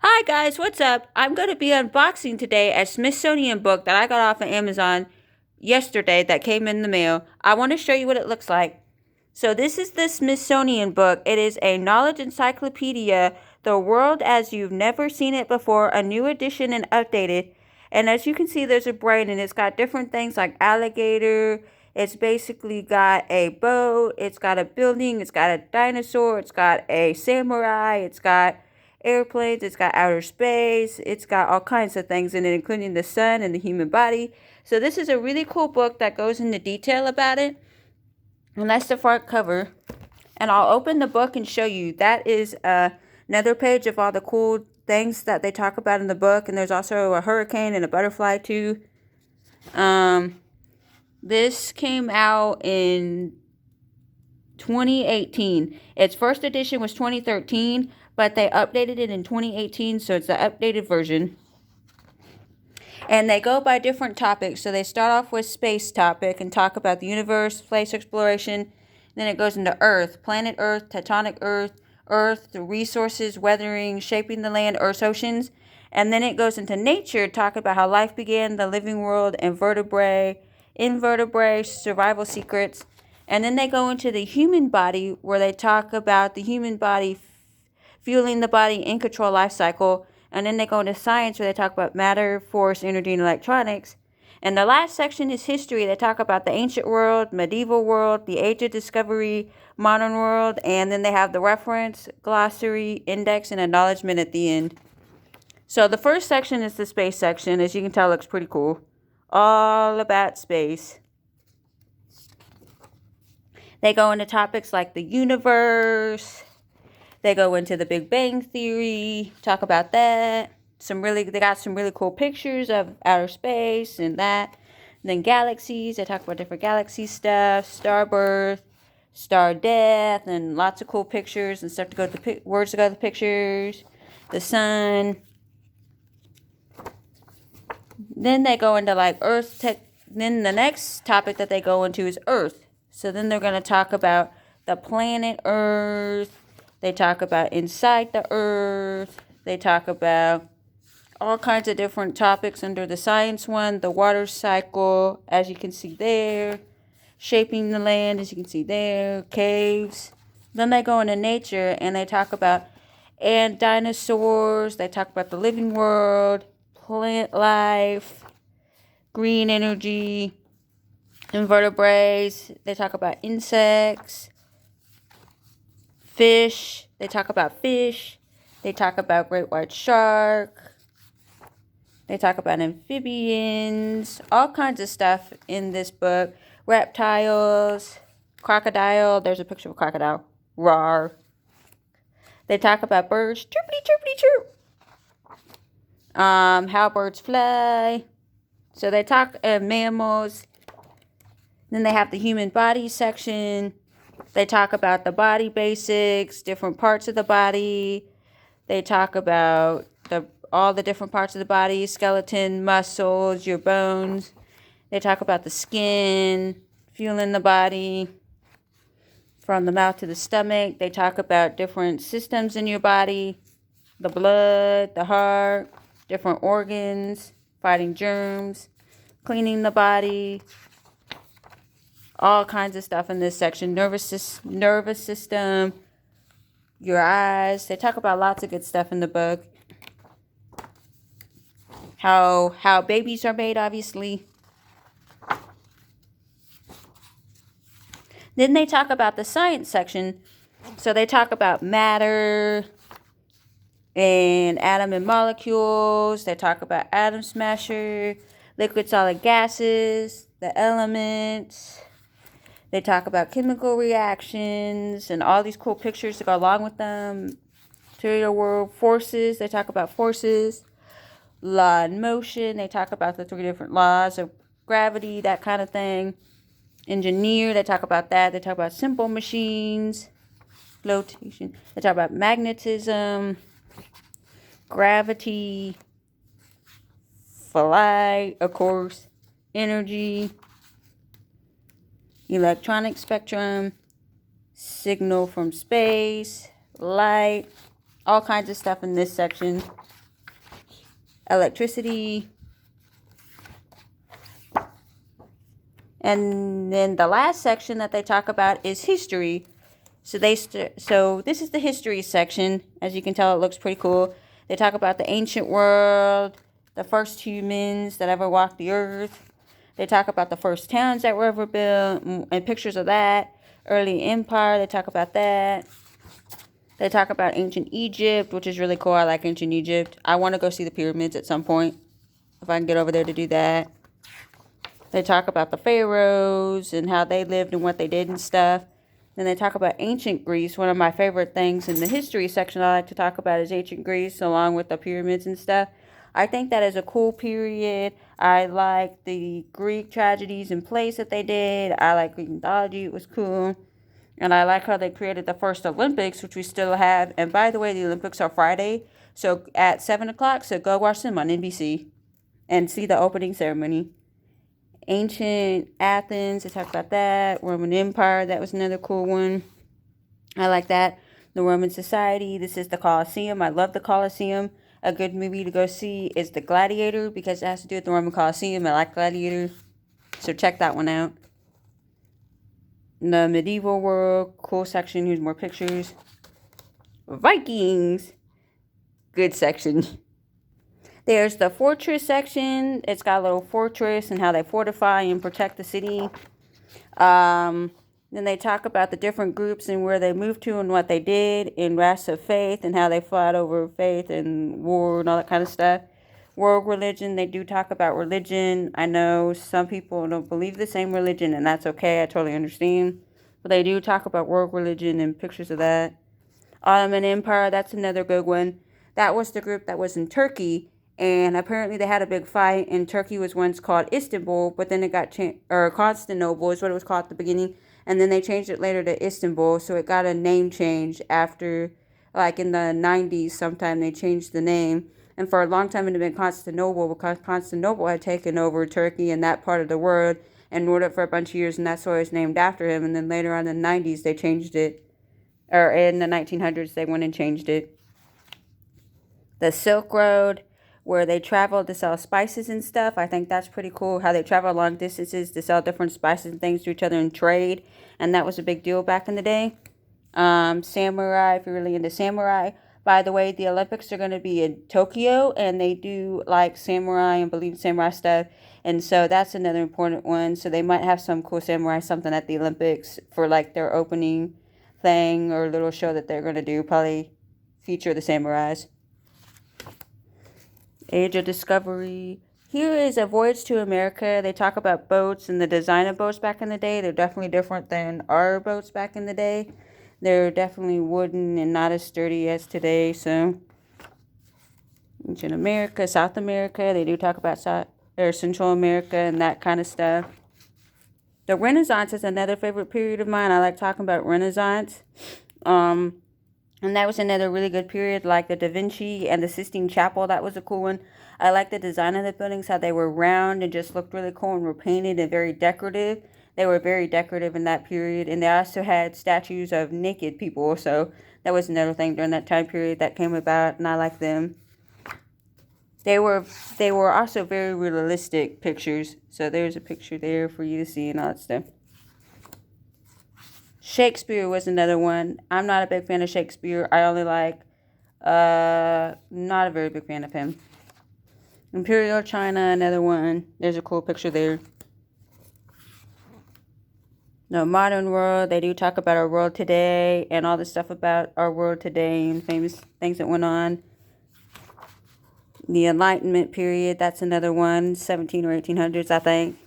Hi guys, what's up? I'm going to be unboxing today a Smithsonian book that I got off of Amazon yesterday that came in the mail. I want to show you what it looks like. So this is the Smithsonian book. It is a knowledge encyclopedia, the world as you've never seen it before, a new edition and updated. And as you can see, there's a brain and it's got different things like alligator. It's basically got a boat. It's got a building. It's got a dinosaur. It's got a samurai. It's got airplanes, it's got outer space, it's got all kinds of things in it, including the sun and the human body. So this is a really cool book that goes into detail about it. And that's the front cover. And I'll open the book and show you. That is another page of all the cool things that they talk about in the book. And there's also a hurricane and a butterfly too. This came out in 2018. Its first edition was 2013, but they updated it in 2018, so it's the updated version. And they go by different topics. So they start off with space topic and talk about the universe, space exploration. Then it goes into Earth, planet Earth, tectonic Earth, the resources, weathering, shaping the land, Earth's oceans. And then it goes into nature, talk about how life began, the living world, invertebrate, survival secrets. And then they go into the human body, where they talk about the human body fueling the body in control life cycle. And then they go into science, where they talk about matter, force, energy, and electronics. And the last section is history. They talk about the ancient world, medieval world, the age of discovery, modern world, and then they have the reference, glossary, index, and acknowledgement at the end. So the first section is the space section. As you can tell, it looks pretty cool. All about space. They go into topics like the universe. They go into the Big Bang Theory, talk about that. They got some really cool pictures of outer space and that. And then galaxies, they talk about different galaxy stuff, star birth, star death, and lots of cool pictures and stuff to go to the words to go to the pictures. The sun. Then they go into like Earth tech. Then the next topic that they go into is Earth. So then they're going to talk about the planet Earth. They talk about inside the Earth. They talk about all kinds of different topics under the science one. The water cycle, as you can see there. Shaping the land, as you can see there. Caves. Then they go into nature and they talk about dinosaurs. They talk about the living world, plant life, green energy, invertebrates. They talk about insects. Fish. They talk about fish. They talk about great white shark. They talk about amphibians. All kinds of stuff in this book. Reptiles. Crocodile. There's a picture of a crocodile. Rawr. They talk about birds. Chirpity, chirpity, chirp. How birds fly. So they talk mammals. Then they have the human body section. They talk about the body basics, different parts of the body. They talk about all the different parts of the body, skeleton, muscles, your bones. They talk about the skin, fueling the body from the mouth to the stomach. They talk about different systems in your body, the blood, the heart, different organs, fighting germs, cleaning the body. All kinds of stuff in this section. Nervous system, your eyes. They talk about lots of good stuff in the book. How babies are made, obviously. Then they talk about the science section. So they talk about matter and atom and molecules. They talk about atom smasher, liquid solid gases, the elements. They talk about chemical reactions and all these cool pictures to go along with them. Material world, forces. They talk about forces. Law and motion. They talk about the 3 different laws of gravity, that kind of thing. Engineer. They talk about that. They talk about simple machines. Flotation. They talk about magnetism. Gravity. Flight, of course. Energy. Electronic spectrum, signal from space, light, all kinds of stuff in this section. electricity. And then the last section that they talk about is history. So this is the history section. As you can tell, it looks pretty cool. They talk about the ancient world, the first humans that ever walked the earth. They talk about the first towns that were ever built and pictures of that. Early empire, they talk about that. They talk about ancient Egypt, which is really cool. I like ancient Egypt. I want to go see the pyramids at some point, if I can get over there to do that. They talk about the pharaohs and how they lived and what they did and stuff. Then they talk about ancient Greece. One of my favorite things in the history section I like to talk about is ancient Greece, along with the pyramids and stuff. I think that is a cool period. I like the Greek tragedies and plays that they did. I like Greek mythology. It was cool. And I like how they created the first Olympics, which we still have. And by the way, the Olympics are Friday, so at 7 o'clock. So go watch them on NBC and see the opening ceremony. Ancient Athens, they talk about that. Roman Empire, that was another cool one. I like that. The Roman Society, this is the Colosseum. I love the Colosseum. A good movie to go see is The Gladiator because it has to do with the Roman Colosseum. I like Gladiator, so check that one out. The medieval world, cool section. Here's more pictures. Vikings, good section. There's the fortress section. It's got a little fortress and how they fortify and protect the city. Then they talk about the different groups and where they moved to and what they did in Rest of Faith and how they fought over faith and war and all that kind of stuff. World religion, they do talk about religion. I know some people don't believe the same religion, and that's okay. I totally understand. But they do talk about world religion and pictures of that. Ottoman Empire, that's another good one. That was the group that was in Turkey, and apparently they had a big fight, and Turkey was once called Istanbul, but then it got changed, or Constantinople is what it was called at the beginning, and then they changed it later to Istanbul, so it got a name change after, like in the 90s sometime, they changed the name. And for a long time it had been Constantinople because Constantinople had taken over Turkey and that part of the world and ruled it for a bunch of years, and that's why it was named after him. And then later on in the 90s they changed it, or in the 1900s they went and changed it. The Silk Road, where they traveled to sell spices and stuff. I think that's pretty cool how they travel long distances to sell different spices and things to each other and trade. And that was a big deal back in the day. Samurai, if you're really into samurai. By the way, the Olympics are going to be in Tokyo, and they do like samurai and believe samurai stuff. And so that's another important one. So they might have some cool samurai something at the Olympics for like their opening thing or little show that they're going to do. Probably feature the samurais. Age of Discovery. Here is A Voyage to America. They talk about boats and the design of boats back in the day. They're definitely different than our boats back in the day. They're definitely wooden and not as sturdy as today. So, Ancient America, South America. They do talk about Central America and that kind of stuff. The Renaissance is another favorite period of mine. I like talking about Renaissance. And that was another really good period, like the Da Vinci and the Sistine Chapel. That was a cool one. I like the design of the buildings, how they were round and just looked really cool and were painted and very decorative. They were very decorative in that period. And they also had statues of naked people. So that was another thing during that time period that came about, and I like them. They were also very realistic pictures. So there's a picture there for you to see and all that stuff. Shakespeare was another one. I'm not a big fan of Shakespeare. I only like, not a very big fan of him. Imperial China, another one. There's a cool picture there. The modern world, they do talk about our world today and all the stuff about our world today and famous things that went on. The Enlightenment period, that's another one, 17 or 1800s, I think.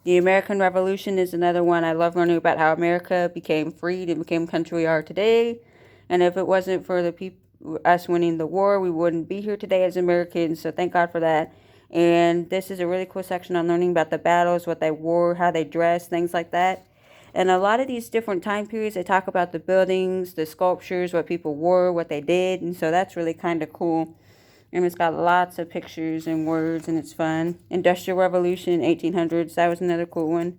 The American Revolution is another one. I love learning about how America became freed and became the country we are today. And if it wasn't for the people, us winning the war, we wouldn't be here today as Americans. So thank God for that. And this is a really cool section on learning about the battles, what they wore, how they dressed, things like that. And a lot of these different time periods, they talk about the buildings, the sculptures, what people wore, what they did. And so that's really kind of cool. And it's got lots of pictures and words, and it's fun. Industrial Revolution, 1800s. That was another cool one.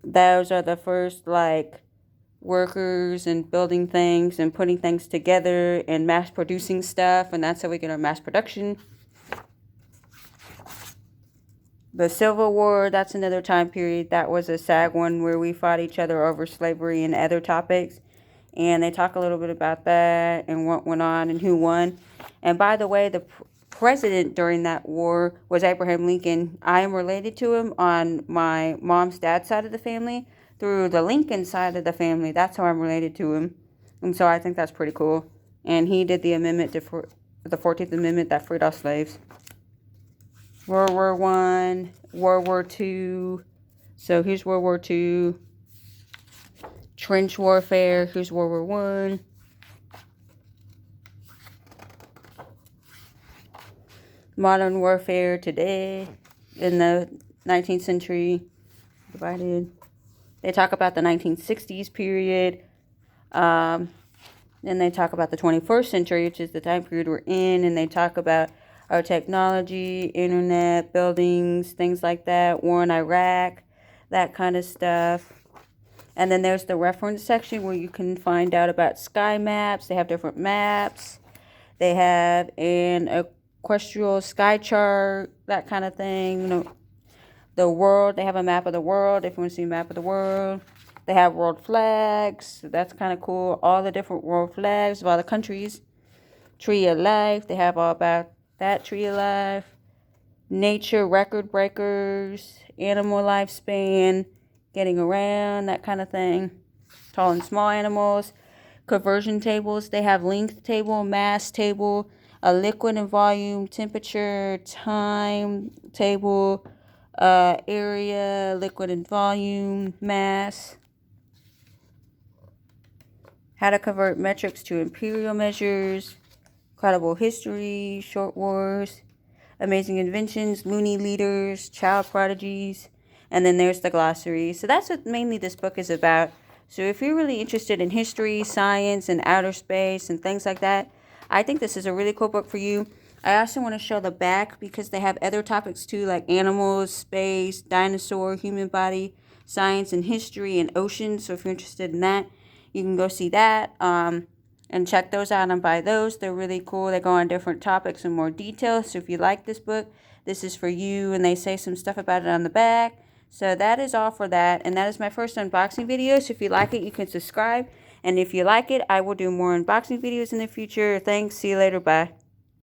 Those are the first, like, workers and building things and putting things together and mass producing stuff, and that's how we get our mass production. The Civil War, that's another time period. That was a sad one where we fought each other over slavery and other topics. And they talk a little bit about that and what went on and who won. And by the way, the president during that war was Abraham Lincoln. I am related to him on my mom's dad's side of the family through the Lincoln side of the family. That's how I'm related to him. And so I think that's pretty cool. And he did the amendment to the 14th Amendment that freed all slaves. World War I, World War II. So here's World War II. Trench warfare. Here's World War I. Modern warfare today in the 19th century. Divided. They talk about the 1960s period. Then they talk about the 21st century, which is the time period we're in. And they talk about our technology, internet, buildings, things like that, war in Iraq, that kind of stuff. And then there's the reference section where you can find out about sky maps. They have different maps. They have an equatorial sky chart, that kind of thing. You know, the world, they have a map of the world if you want to see a map of the world. They have world flags. So that's kind of cool. All the different world flags of all the countries. Tree of life. They have all about that tree of life. Nature record breakers. Animal lifespan. Getting around, that kind of thing. Tall and small animals. Conversion tables. They have length table, mass table, a liquid and volume, temperature, time table, area, liquid and volume, mass. How to convert metrics to imperial measures. Incredible history, short wars, amazing inventions, loony leaders, child prodigies. And then there's the glossary. So that's what mainly this book is about. So if you're really interested in history, science, and outer space and things like that, I think this is a really cool book for you. I also want to show the back because they have other topics too, like animals, space, dinosaur, human body, science and history, and oceans. So if you're interested in that, you can go see that and check those out and buy those. They're really cool. They go on different topics in more detail. So if you like this book, this is for you. And they say some stuff about it on the back. So that is all for that. And that is my first unboxing video. So if you like it, you can subscribe. And if you like it, I will do more unboxing videos in the future. Thanks. See you later. Bye.